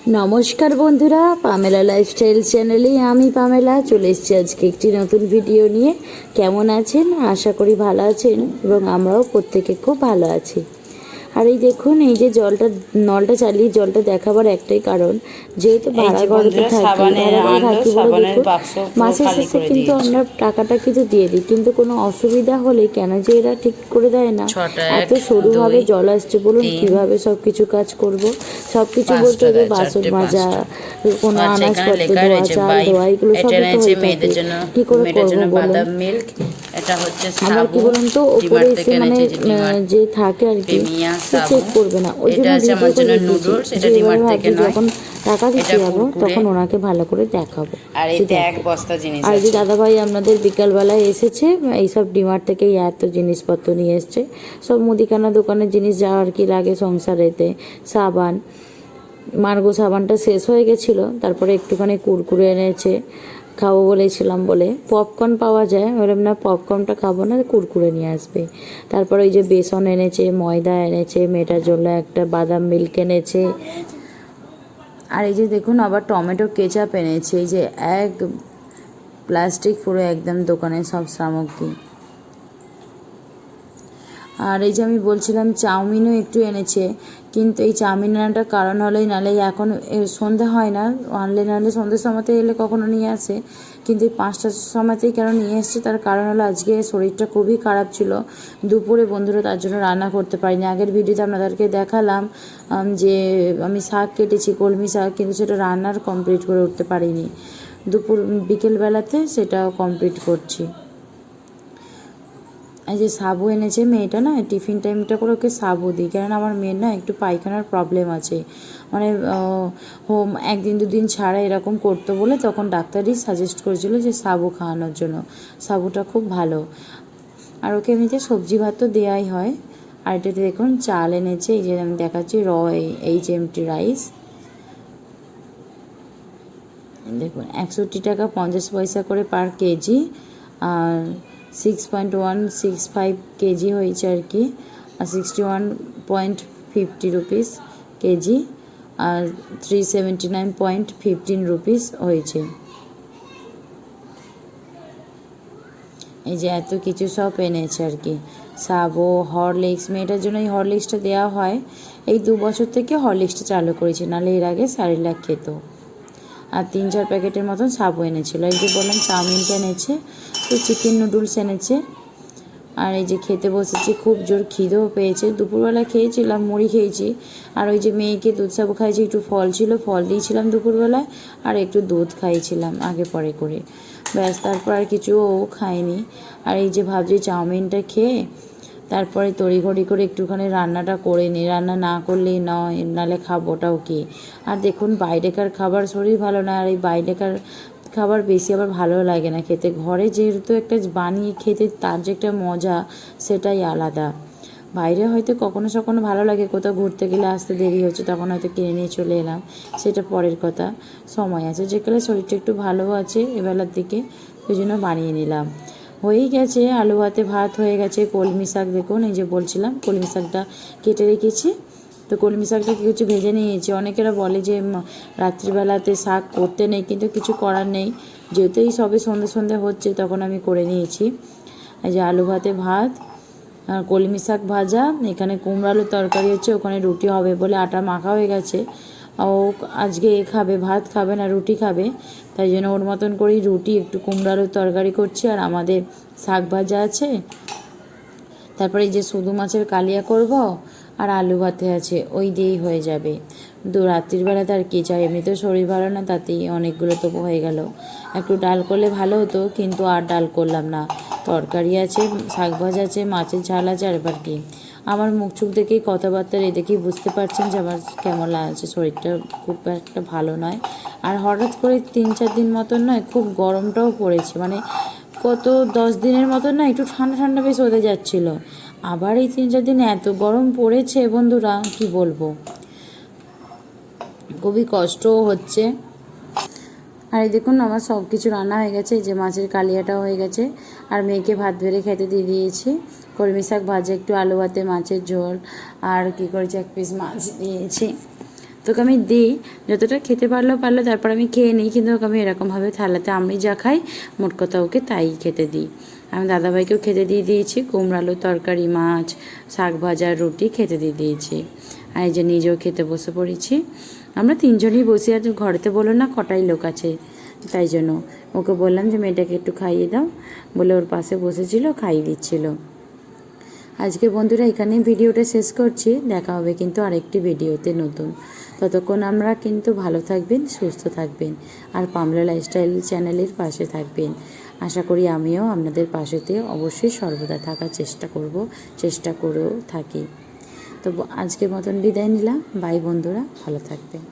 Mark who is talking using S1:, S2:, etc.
S1: নমস্কার বন্ধুরা, Pamela lifestyle চ্যানেলে আমি পামেলা চলে এসেছি আজকে একটি নতুন ভিডিও নিয়ে। কেমন আছেন? আশা করি ভালো আছেন এবং আমরাও প্রত্যেকে খুব ভালো আছি। আর এই দেখুন, এই যে নলটা চালিয়ে জলটা দেখাবার একটাই কারণ, যেহেতু ভাড়া ঘরেতে থাকি বলে দেখুন মাসের শেষে কিন্তু আমরা টাকাটা কিন্তু দিয়ে দিই, কিন্তু কোনো অসুবিধা হলে কেন যে এরা ঠিক করে দেয় না। এত সরুভাবে জল আসছে, বলুন কিভাবে সব কিছু কাজ করব? সব কিছু বলতে হবে বাসন মাজা, কোনো আনাজপত্র ধোয়া, চাল ধোয়া, এগুলো সব তো হয়ে থাকে। কি করে করবো বলুন? আবার কি বলুন তো, ওপরে এসে মানে যে থাকে আর কি চেক করবে না, ওই জন্য ভিডিও করে রেখেছি যে এবারে ভাবছি যখন টাকা দিতে যাবো তখন ওনাকে ভালো করে দেখাবো। আর যে দাদাভাই আপনাদের বিকালবেলায় এসেছে, এইসব ডিমার্ট থেকে এত জিনিসপত্র নিয়ে এসছে, সব মুদিখানা দোকানের জিনিস যা আর কি লাগে সংসারেতে। সাবান, মার্গো সাবানটা শেষ হয়ে গেছিলো, তারপরে একটুখানি কুরকুরে এনেছে, খাবো বলেছিলাম বলে। পপকর্ন পাওয়া যায়, বললাম না পপকর্নটা খাবো না, কুরকুরে নিয়ে আসবে। তারপর ওই যে বেসন এনেছে, ময়দা এনেছে, মেয়েটার জন্য একটা বাদাম মিল্ক এনেছে। আর এই যে দেখুন আবার টমেটো কেচাপ এনেছে, এই যে এক প্লাস্টিক পুরো একদম দোকানের সব সামগ্রী। আর এই যে আমি বলছিলাম চাউমিনও একটু এনেছে, কিন্তু এই চাউমিন আনাটার কারণ হলেই নাহলে এখন সন্ধে হয় না, আনলে নাহলে সন্ধ্যের সময়তে এলে কখনো নিয়ে আসে, কিন্তু এই 5টার সময়তেই কেন নিয়ে এসছে তার কারণ হলো আজকে শরীরটা খুবই খারাপ ছিল দুপুরে বন্ধুরা, তার জন্য রান্না করতে পারিনি। আগের ভিডিওতে আপনাদেরকে দেখালাম যে আমি শাক কেটেছি, কলমি শাক, কিন্তু সেটা রান্নার কমপ্লিট করে উঠতে পারিনি। বিকেলবেলাতে সেটাও কমপ্লিট করছি। এই যে সাবু এনেছে মেয়েটা, না টিফিন টাইমটা করে ওকে সাবু দিই, কারণ আমার মেয়ের না একটু পায়খানার প্রবলেম আছে, মানে একদিন দুদিন ছাড়া এরকম করতো বলে তখন ডাক্তারই সাজেস্ট করেছিল যে সাবু খাওয়ানোর জন্য। সাবুটা খুব ভালো। আর ওকে এমনিতে সবজি ভাত তো দেওয়াই হয়। আর এটাতে দেখুন চাল এনেছে, এই যে আমি দেখাচ্ছি HMT রাইস, দেখুন 61 টাকা 50 পয়সা করে পার কেজি, আর 6.165 কেজি হয়েছে আর কি, আর 61.50 রুপিস কেজি, আর 379.15 রুপিস হয়েছে। এই যে এত কিছু সব এনেছে আর কি। সাবো, হরলিক্স, মেয়েটার জন্য এই হরলিক্সটা দেওয়া হয়, এই 2 বছর থেকে হরলিক্সটা চালু করেছে, নাহলে এর আগে স্যারিলাক খেত। আর 3-4 প্যাকেটের মতন সাবু এনেছিলো। এই যে বললাম চাউমিনটা এনেছে, তো চিকেন নুডলস এনেছে। আর এই যে খেতে বসেছি, খুব জোর খিদেও পেয়েছে, দুপুরবেলা খেয়েছিলাম মুড়ি খেয়েছি, আর ওই যে মেয়েকে দুধ সাবু খাইছি, একটু ফল ছিল ফল দিয়েছিলাম দুপুরবেলায়, আর একটু দুধ খাইছিলাম আগে পরে করে, ব্যাস, তারপর আর কিছুও খাইনি। আর এই যে ভাবছি চাউমিনটা খেয়ে তারপরে তড়িঘড়ি করে একটুখানি রান্নাটা করে নিই, রান্না না করলেই নয়, নাহলে খাবোটাও কি। আর দেখুন বাইরেকার খাবার শরীর ভালো না, আর এই বাইরেকার খাবার বেশি আবার ভালো লাগে না খেতে। ঘরে যেহেতু একটা বানিয়ে খেতে তার যে একটা মজা সেটাই আলাদা। বাইরে হয়তো কখনো সখনো ভালো লাগে, কোথাও ঘুরতে গেলে আসতে দেরি হচ্ছে তখন হয়তো কিনে নিয়ে চলে এলাম, সেটা পরের কথা, সময় আছে। যেকালে শরীরটা একটু ভালো আছে এবেলার দিকে, ওই জন্য বানিয়ে নিলাম। হয়েই গেছে, আলু ভাতে ভাত হয়ে গেছে। কলমি শাক দেখুন, এই যে বলছিলাম কলমি শাকটা কেটে রেখেছি, তো কলমি শাকটা কিছু ভেজে নিয়েছি। অনেকেরা বলে যে রাত্রিবেলাতে শাক করতে নেই, কিন্তু কিছু করার নেই, যেহেতু এই সবে সন্ধে সন্ধে হচ্ছে তখন আমি করে নিয়েছি। এই যে আলু ভাতে ভাত আর কলমি শাক ভাজা, এখানে কুমড়ো আলুর তরকারি হচ্ছে, ওখানে রুটি হবে বলে আটা মাখা হয়ে গেছে। ও আজকে খাবে, ভাত খাবে না, রুটি খাবে, তাই জন্য ওর মতন করেই রুটি একটু কুমড়ো আলুর তরকারি করছি, আর আমাদের শাক ভাজা আছে। তারপরে এই যে শুধু মাছের কালিয়া করব, আর আলু ভাতে আছে, ওই দিয়েই হয়ে যাবে। রাত্রির বেলাতে আর কি চাই, এমনিতেও শরীর ভালো না, তাতেই অনেকগুলো তবু হয়ে গেল। একটু ডাল করলে ভালো হতো, কিন্তু আর ডাল করলাম না। তরকারি আছে, শাক ভাজা আছে, মাছের ঝাল আছে, আর এবার কি। আমার মুখ চুখ দেখেই কথাবার্তা দেখেই বুঝতে পারছেন যে আমার কেমন লাগছে, শরীরটা খুব একটা ভালো নয়। আর হঠাৎ করে 3-4 দিন মতন নয়, খুব গরমটাও পড়েছে, মানে কত 10 দিনের মতন না একটু ঠান্ডা ঠান্ডা বেশ হতে যাচ্ছিল, আবার এই 3-4 দিন এত গরম পড়েছে বন্ধুরা, কি বলবো, খুবই কষ্টও হচ্ছে। আর এই দেখুন আমার সব কিছু রান্না হয়ে গেছে, যে মাছের কালিয়াটাও হয়ে গেছে, আর মেয়েকে ভাত বেড়ে খেতে দিয়ে দিয়েছি। কলমি শাক ভাজা, একটু আলু ভাতে, মাছের ঝোল, আর কি করেছি 1 পিস মাছ দিয়েছি। তোকে আমি দিই, যতটা খেতে পারলো তারপর আমি খেয়ে নিই, কিন্তু ওকে আমি এরকমভাবে থালাতে আমি যা খাই মোট কথা ওকে তাই খেতে দিই। আমি দাদাভাইকেও খেতে দিয়ে দিয়েছি, কুমড়ো আলুর তরকারি, মাছ, শাক ভাজা, রুটি খেতে দিয়ে দিয়েছি। আর এই যে নিজেও খেতে বসে পড়েছি। আমরা তিনজনই বসে আছি, ঘরেতে বলো না কটাই লোক আছে, তাই জন্য ওকে বললাম যে মেয়েটাকে একটু খাইয়ে দাও, বলে ওর পাশে বসেছিল, খাইয়ে দিচ্ছিল। আজকে বন্ধুরা এখানেই ভিডিওটা শেষ করছি, দেখা হবে কিন্তু আরেকটি ভিডিওতে নতুন। ততক্ষণ আমরা কিন্তু ভালো থাকবেন, সুস্থ থাকবেন, আর পামলা লাইফস্টাইল চ্যানেলের পাশে থাকবেন। আশা করি আমিও আপনাদের পাশেতে অবশ্যই সর্বদা থাকার চেষ্টা করেও থাকি। তো আজকের মতন বিদায় নিলাম, বাই বন্ধুরা, ভালো থাকবেন।